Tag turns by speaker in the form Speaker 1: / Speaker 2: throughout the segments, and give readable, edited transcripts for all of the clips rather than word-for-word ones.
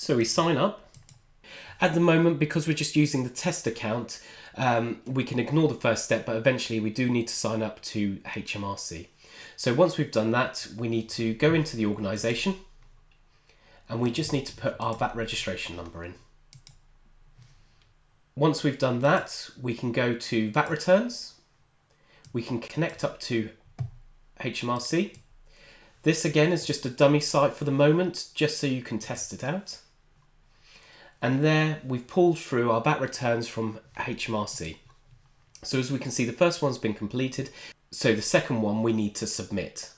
Speaker 1: So we sign up. At the moment, because we're just using the test account, we can ignore the first step, but eventually we do need to sign up to HMRC. So once we've done that, we need to go into the organisation and we just need to put our VAT registration number in. Once we've done that, we can go to VAT returns. We can connect up to HMRC. This again is just a dummy site for the moment, just so you can test it out. And there we've pulled through our VAT returns from HMRC. So as we can see, the first one's been completed. So the second one we need to submit.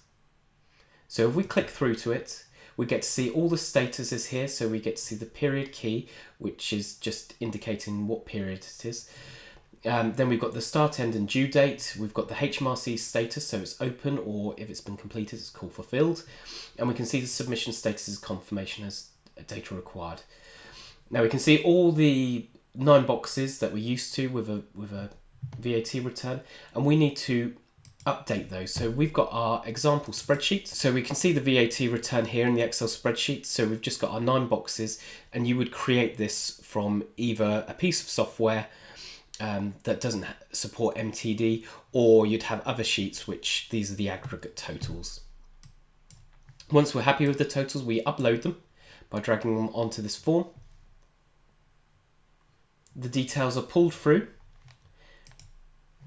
Speaker 1: So if we click through to it, we get to see all the statuses here. So we get to see the period key, which is just indicating what period it is. Then we've got the start, end and due date. We've got the HMRC status, so it's open, or if it's been completed, it's called fulfilled. And we can see the submission status is confirmation as data required. Now we can see all the 9 boxes that we're used to with a VAT return, and we need to update those. So we've got our example spreadsheet. So we can see the VAT return here in the Excel spreadsheet. So we've just got our 9 boxes, and you would create this from either a piece of software that doesn't support MTD, or you'd have other sheets, which these are the aggregate totals. Once we're happy with the totals, we upload them by dragging them onto this form. The details are pulled through.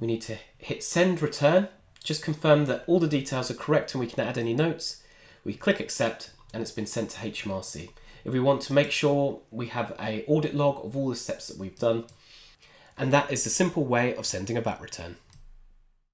Speaker 1: We need to hit send return, just confirm that all the details are correct and we can add any notes. We click accept and it's been sent to HMRC. If we want to make sure we have an audit log of all the steps that we've done, and that is the simple way of sending a VAT return.